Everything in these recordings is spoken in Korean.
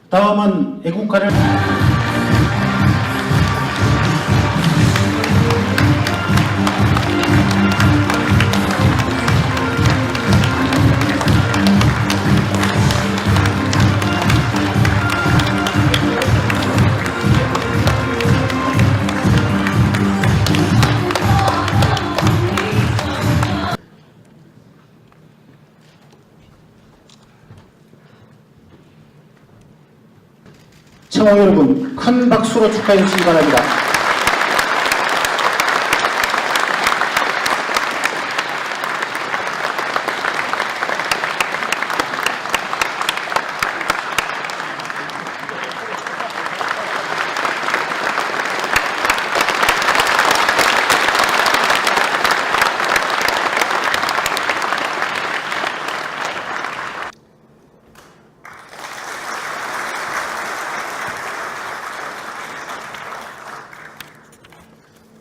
다음은 애국가를 청원 여러분 큰 박수로 축하해 주시기 바랍니다.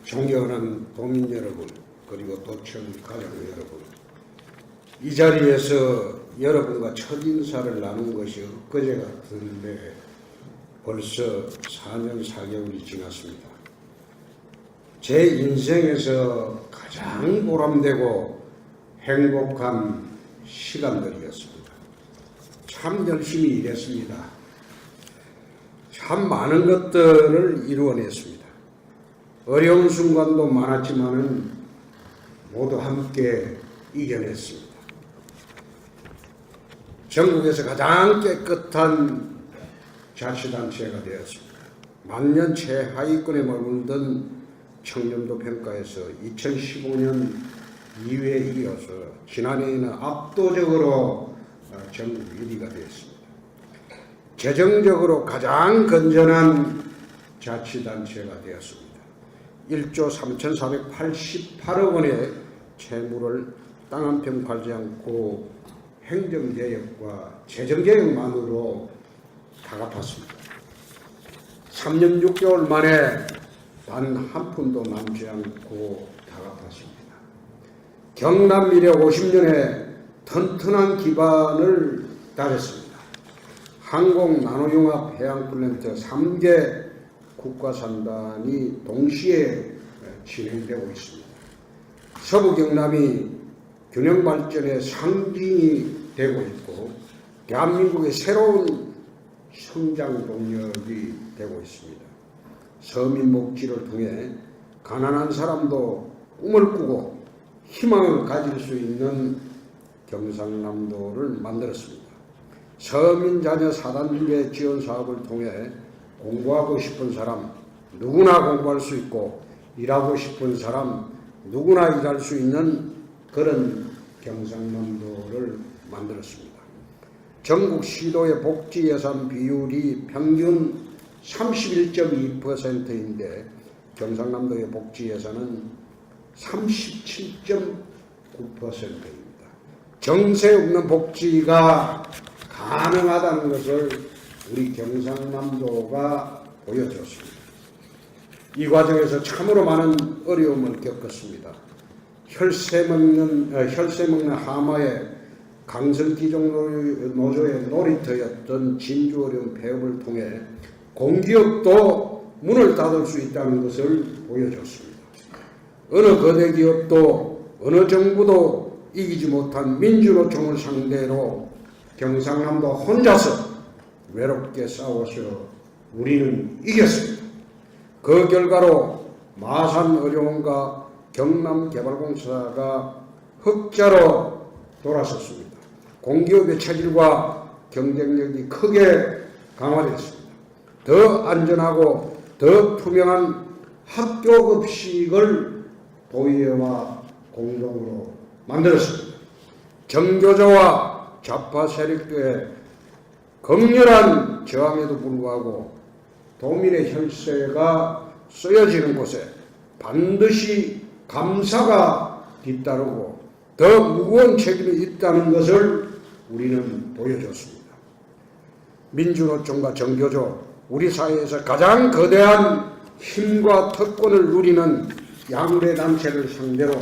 존경하는 도민 여러분, 그리고 도청 가족 여러분, 이 자리에서 여러분과 첫 인사를 나눈 것이 엊그제 같은데 벌써 4년 4개월이 지났습니다. 제 인생에서 가장 보람되고 행복한 시간들이었습니다. 참 열심히 일했습니다. 참 많은 것들을 이루어냈습니다. 어려운 순간도 많았지만은 모두 함께 이겨냈습니다. 전국에서 가장 깨끗한 자치단체가 되었습니다. 만년 최하위권에 머물던 청렴도 평가에서 2015년 2위에 이어서 지난해에는 압도적으로 전국 1위가 되었습니다. 재정적으로 가장 건전한 자치단체가 되었습니다. 1조 3,488억 원의 채무를 땅 한 평 팔지 않고 행정개혁과 재정개혁만으로 다 갚았습니다. 3년 6개월 만에 단 한 푼도 남지 않고 다 갚았습니다. 경남 미래 50년에 튼튼한 기반을 다졌습니다. 항공 나노융합 해양플랜트 3개 국가산단이 동시에 진행되고 있습니다. 서부 경남이 균형발전의 상징이 되고 있고 대한민국의 새로운 성장 동력이 되고 있습니다. 서민복지를 통해 가난한 사람도 꿈을 꾸고 희망을 가질 수 있는 경상남도를 만들었습니다. 서민 자녀 4단계 지원 사업을 통해 공부하고 싶은 사람 누구나 공부할 수 있고 일하고 싶은 사람 누구나 일할 수 있는 그런 경상남도를 만들었습니다. 전국 시도의 복지 예산 비율이 평균 31.2%인데 경상남도의 복지 예산은 37.9%입니다. 정세 없는 복지가 가능하다는 것을 우리 경상남도가 보여줬습니다. 이 과정에서 참으로 많은 어려움을 겪었습니다. 혈세 먹는 하마에 강성기종 노조의 놀이터였던 진주어려운 폐업을 통해 공기업도 문을 닫을 수 있다는 것을 보여줬습니다. 어느 거대 기업도 어느 정부도 이기지 못한 민주노총을 상대로 경상남도 혼자서 외롭게 싸워서 우리는 이겼습니다. 그 결과로 마산의료원과 경남개발공사가 흑자로 돌아섰습니다. 공기업의 체질과 경쟁력이 크게 강화되었습니다. 더 안전하고 더 투명한 학교 급식을 도의회와 공동으로 만들었습니다. 정교조와 좌파 세력들의 극렬한 저항에도 불구하고 도민의 혈세가 쓰여지는 곳에 반드시 감사가 뒤따르고 더 무거운 책임이 있다는 것을 우리는 보여줬습니다. 민주노총과 정교조, 우리 사회에서 가장 거대한 힘과 특권을 누리는 양대 단체를 상대로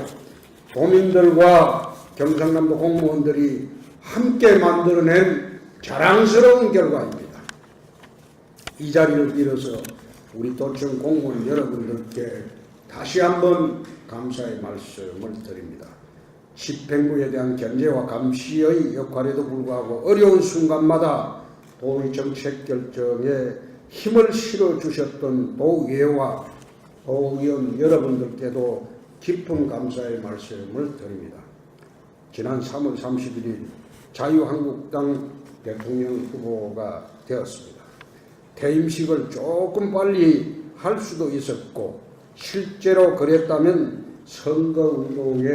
도민들과 경상남도 공무원들이 함께 만들어낸 자랑스러운 결과입니다. 이 자리를 빌어서 우리 도청 공무원 여러분들께 다시 한번 감사의 말씀을 드립니다. 집행부에 대한 견제와 감시의 역할에도 불구하고 어려운 순간마다 도의 정책 결정에 힘을 실어주셨던 도의회와 도의원 여러분들께도 깊은 감사의 말씀을 드립니다. 지난 3월 31일 자유한국당 대통령 후보가 되었습니다. 퇴임식을 조금 빨리 할 수도 있었고 실제로 그랬다면 선거운동에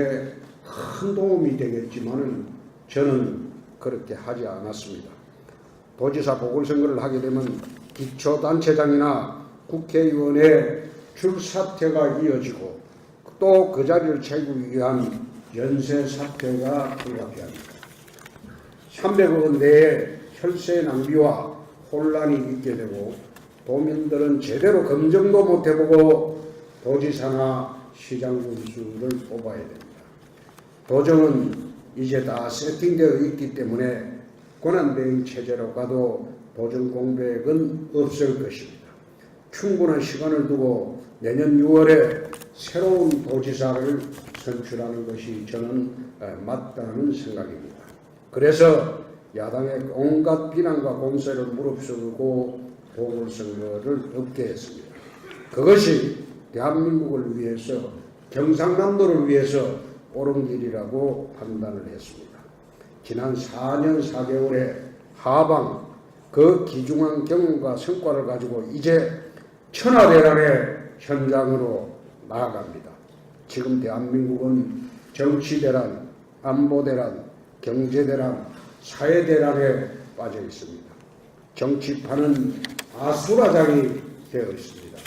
큰 도움이 되겠지만은 저는 그렇게 하지 않았습니다. 도지사 보궐선거를 하게 되면 기초단체장이나 국회의원의 줄사퇴가 이어지고 또 그 자리를 채우기 위한 연쇄 사퇴가 불가피합니다. 300억 원 내에 혈세 낭비와 혼란이 있게 되고 도민들은 제대로 검증도 못 해보고 도지사나 시장 군수를 뽑아야 됩니다. 도정은 이제 다 세팅되어 있기 때문에 권한대행 체제로 가도 도정 공백은 없을 것입니다. 충분한 시간을 두고 내년 6월에 새로운 도지사를 선출하는 것이 저는 맞다는 생각입니다. 그래서 야당의 온갖 비난과 공세를 무릅쓰고 보궐선거를 없게 했습니다. 그것이 대한민국을 위해서 경상남도를 위해서 옳은 길이라고 판단을 했습니다. 지난 4년 4개월의 하방 그 귀중한 경험과 성과를 가지고 이제 천하대란의 현장으로 나아갑니다. 지금 대한민국은 정치대란, 안보대란, 경제대란, 사회대란에 빠져 있습니다. 정치판은 아수라장이 되어 있습니다.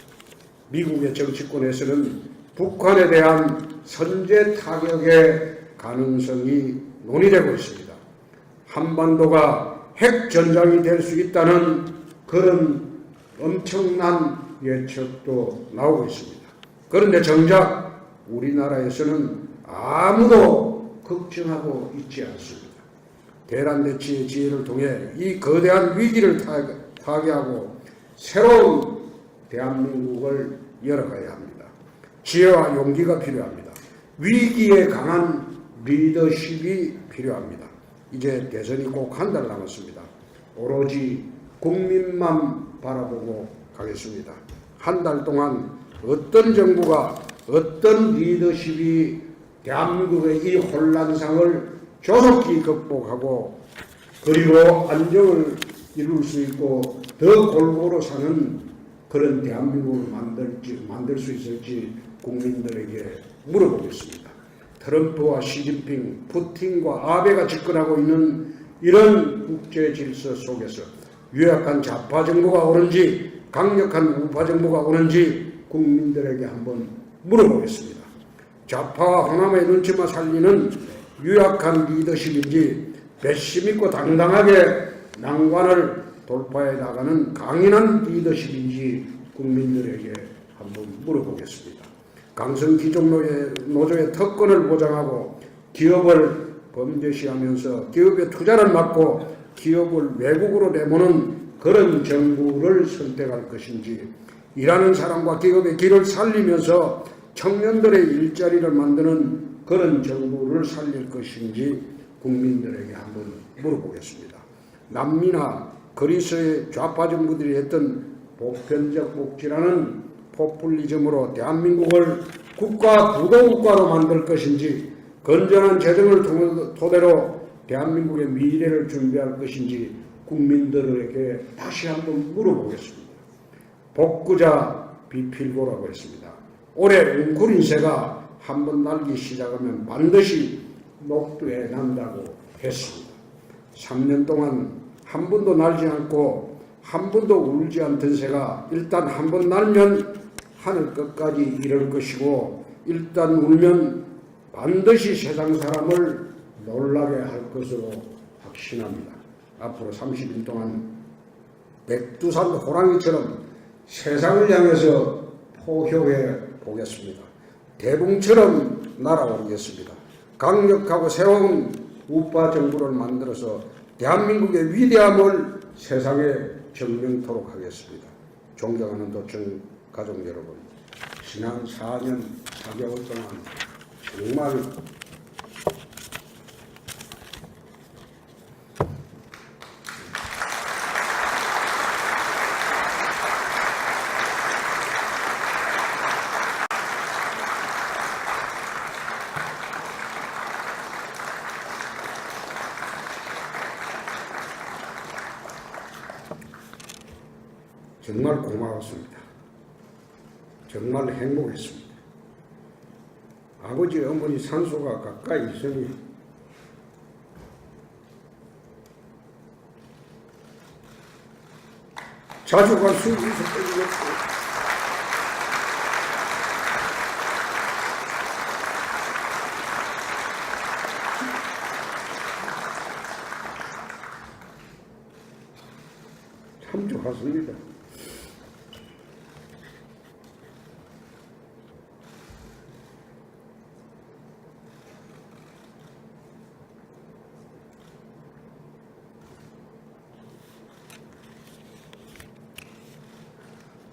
미국의 정치권에서는 북한에 대한 선제 타격의 가능성이 논의되고 있습니다. 한반도가 핵전장이 될 수 있다는 그런 엄청난 예측도 나오고 있습니다. 그런데 정작 우리나라에서는 아무도 걱정하고 있지 않습니다. 대란대치의 지혜를 통해 이 거대한 위기를 타개하고 새로운 대한민국을 열어가야 합니다. 지혜와 용기가 필요합니다. 위기에 강한 리더십이 필요합니다. 이제 대선이 꼭 한 달 남았습니다. 오로지 국민만 바라보고 가겠습니다. 한 달 동안 어떤 정부가 어떤 리더십이 대한민국의 이 혼란상을 조속히 극복하고 그리고 안정을 이룰 수 있고 더 골고루 사는 그런 대한민국을 만들 수 있을지 국민들에게 물어보겠습니다. 트럼프와 시진핑, 푸틴과 아베가 집권하고 있는 이런 국제 질서 속에서 유약한 좌파 정부가 오는지 강력한 우파 정부가 오는지 국민들에게 한번 물어보겠습니다. 좌파와 호남의 눈치만 살리는 유약한 리더십인지 배심 있고 당당하게 난관을 돌파해 나가는 강인한 리더십인지 국민들에게 한번 물어보겠습니다. 강성 귀족 노조의 특권을 보장하고 기업을 범죄시하면서 기업의 투자를 막고 기업을 외국으로 내모는 그런 정부를 선택할 것인지 일하는 사람과 기업의 길을 살리면서 청년들의 일자리를 만드는 그런 정부를 살릴 것인지 국민들에게 한번 물어보겠습니다. 남미나 그리스의 좌파 정부들이 했던 보편적 복지라는 포퓰리즘으로 대한민국을 국가 부도국가로 만들 것인지 건전한 재정을 토대로 대한민국의 미래를 준비할 것인지 국민들에게 다시 한번 물어보겠습니다. 복구자 비필고라고 했습니다. 올해 웅크린 새가 한번 날기 시작하면 반드시 녹두에 난다고 했습니다. 3년 동안 한 번도 날지 않고 한 번도 울지 않던 새가 일단 한 번 날면 하늘 끝까지 이를 것이고 일단 울면 반드시 세상 사람을 놀라게 할 것으로 확신합니다. 앞으로 30일 동안 백두산 호랑이처럼 세상을 향해서 포효해 보겠습니다. 대붕처럼 날아오르겠습니다. 강력하고 새로운 우파 정부를 만들어서 대한민국의 위대함을 세상에 증명토록 하겠습니다. 존경하는 도청 가족 여러분, 지난 4년 4개월 동안 정말 정말 고마웠습니다. 정말 행복했습니다. 아버지, 어머니 산소가 가까이 있으니 자주 갈 수 있었고 참 좋았습니다.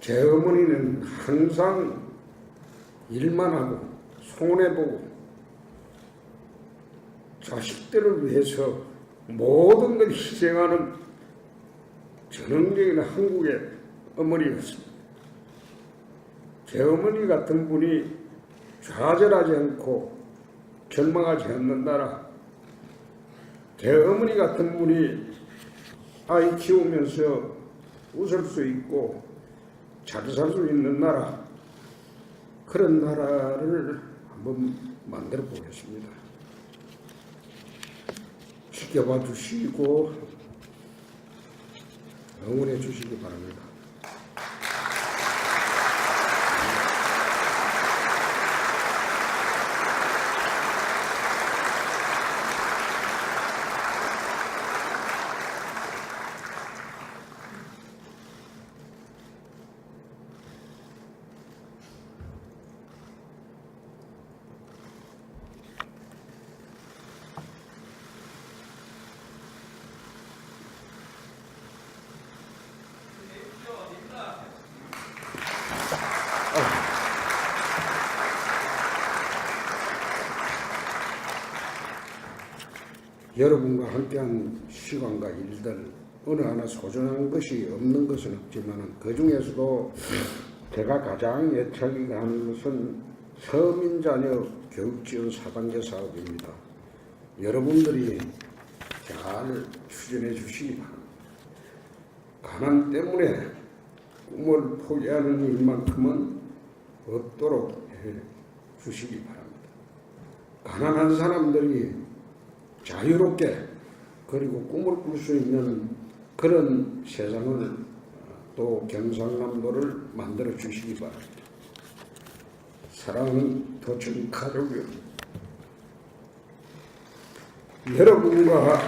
제 어머니는 항상 일만 하고 손해보고 자식들을 위해서 모든 걸 희생하는 전형적인 한국의 어머니였습니다. 제 어머니 같은 분이 좌절하지 않고 절망하지 않는 나라, 제 어머니 같은 분이 아이 키우면서 웃을 수 있고 잘 살 수 있는 나라, 그런 나라를 한번 만들어 보겠습니다. 지켜봐 주시고 응원해 주시기 바랍니다. 여러분과 함께한 시간과 일들 어느 하나 소중한 것이 없는 것은 없지만 그 중에서도 제가 가장 애착이 가는 것은 서민자녀 교육지원 4단계 사업입니다. 여러분들이 잘 추진해 주시기 바랍니다. 가난 때문에 꿈을 포기하는 일만큼은 없도록 해 주시기 바랍니다. 가난한 사람들이 자유롭게 그리고 꿈을 꿀 수 있는 그런 세상을 또 경상남도를 만들어 주시기 바랍니다. 사랑하는 도청 가족 여러분과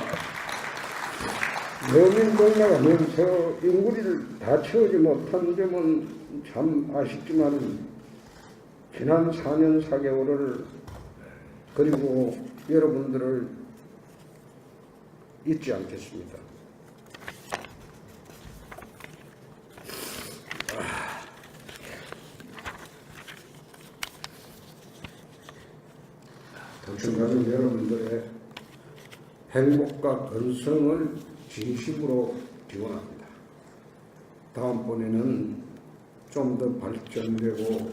여민 동락하면서 인구리를 다 채우지 못한 점은 참 아쉽지만 지난 4년 4개월을 그리고 여러분들을 잊지 않겠습니다. 도청가족 여러분들의 행복과 건성을 진심으로 기원합니다. 다음번에는 좀 더 발전되고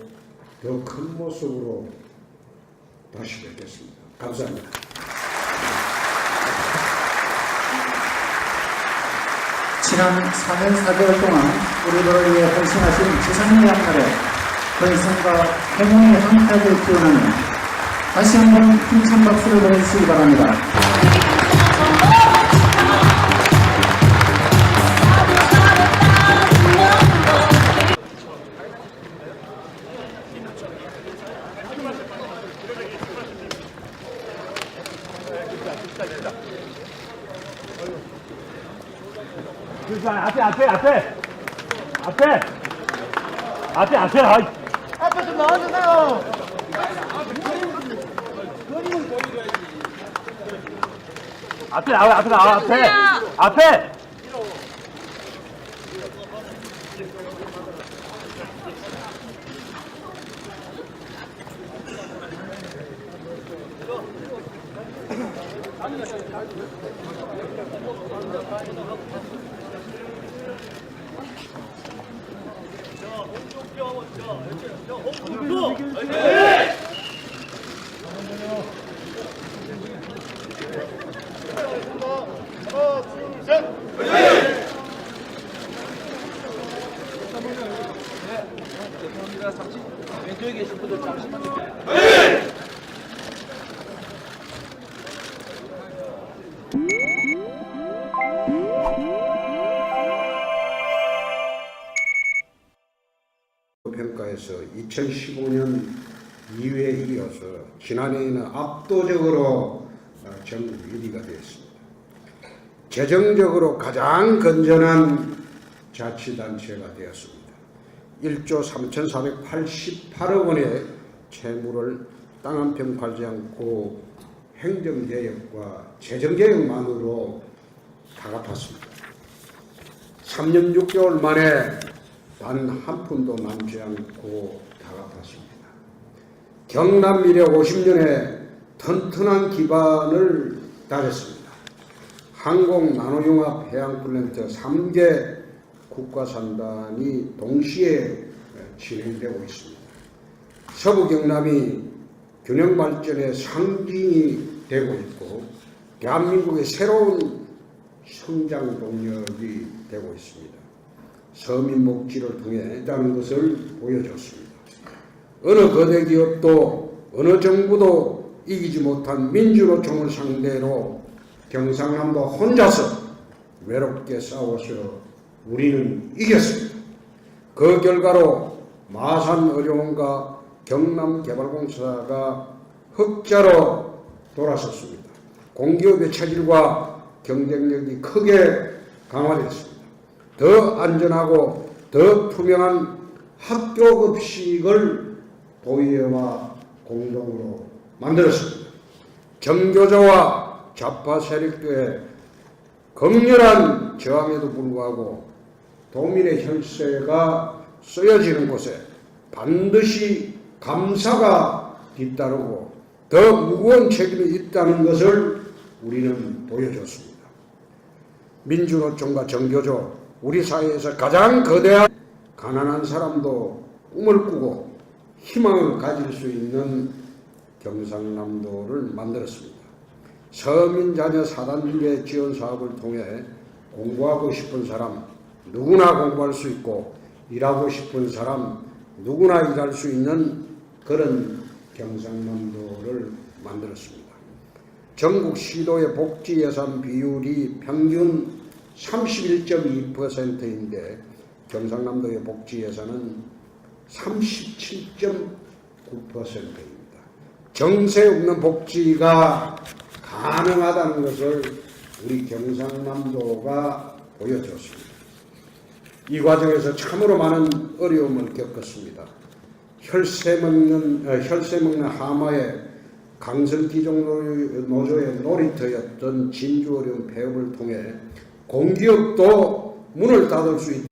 더 큰 모습으로 다시 뵙겠습니다. 감사합니다. 지난 4년 4개월 동안 우리들을 위해 헌신하신 지상의 양날에 건성과 행운의 한타를 기원하는 다시 한번 힘찬 박수를 보내주시기 바랍니다. 앞에. 앞에 좀 나와주세요. 앞에 나와. 앞에. 왼쪽에 계신 분들 잠시만요. 평가에서 2015년 이후에 이어서 지난해에는 압도적으로 전국 1위가 되었습니다. 재정적으로 가장 건전한 자치단체가 되었습니다. 1조 3,488억 원의 채무를 땅 한 평 팔지 않고 행정개혁과 재정개혁만으로 다 갚았습니다. 3년 6개월 만에 단 한 푼도 남지 않고 다 갚았습니다. 경남 미래 50년에 튼튼한 기반을 다졌습니다. 항공 나노융합 해양플랜트 3개 국가산단이 동시에 진행되고 있습니다. 서부 경남이 균형 발전의 상징이 되고 있고 대한민국의 새로운 성장 동력이 되고 있습니다. 서민 복지를 통해 있다는 것을 보여줬습니다. 어느 거대 기업도 어느 정부도 이기지 못한 민주노총을 상대로 경상남도 혼자서 외롭게 싸워서 우리는 이겼습니다. 그 결과로 마산의료원과 경남개발공사가 흑자로 돌아섰습니다. 공기업의 체질과 경쟁력이 크게 강화되었습니다. 더 안전하고 더 투명한 학교 급식을 도의회와 공동으로 만들었습니다. 정교조와 좌파 세력들의 격렬한 저항에도 불구하고 도민의 혈세가 쓰여지는 곳에 반드시 감사가 뒤따르고 더 무거운 책임이 있다는 것을 우리는 보여줬습니다. 민주노총과 정교조, 우리 사회에서 가장 거대한 가난한 사람도 꿈을 꾸고 희망을 가질 수 있는 경상남도를 만들었습니다. 서민 자녀 4단계 지원 사업을 통해 공부하고 싶은 사람 누구나 공부할 수 있고 일하고 싶은 사람 누구나 일할 수 있는 그런 경상남도를 만들었습니다. 전국 시도의 복지 예산 비율이 평균 31.2%인데 경상남도의 복지 예산은 37.9%입니다. 정세 없는 복지가 가능하다는 것을 우리 경상남도가 보여줬습니다. 이 과정에서 참으로 많은 어려움을 겪었습니다. 혈세 먹는 하마에 강성기종 노조의 놀이터였던 진주어려운 폐업을 통해 공기업도 문을 닫을 수 있다.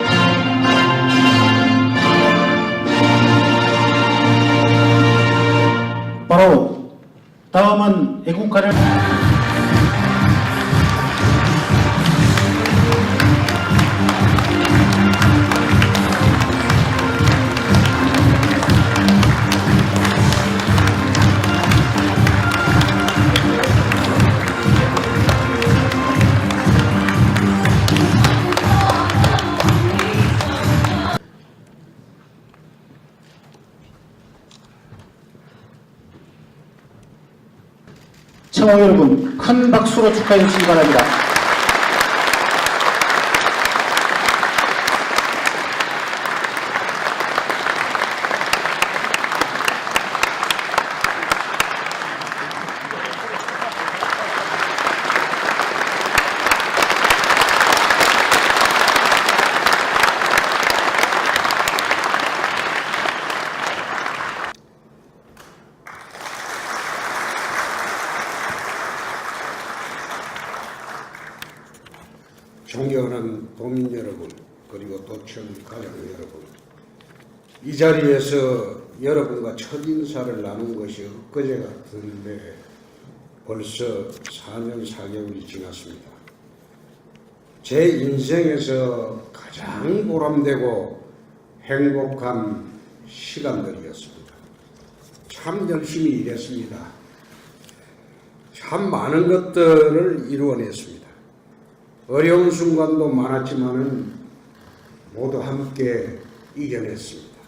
바로 다음은 애국가를 청원 여러분 큰 박수로 축하해 주시기 바랍니다. 존경하는 도민 여러분, 그리고 도청 가족 여러분, 이 자리에서 여러분과 첫 인사를 나눈 것이 엊그제 같은데 벌써 4년 4개월이 지났습니다. 제 인생에서 가장 보람되고 행복한 시간들이었습니다. 참 열심히 일했습니다. 참 많은 것들을 이루어냈습니다. 어려운 순간도 많았지만은 모두 함께 이겨냈습니다.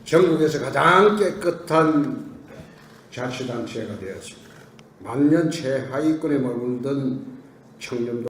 전국에서 가장 깨끗한 자치단체가 되었습니다. 만년 최하위권에 머물던 청년도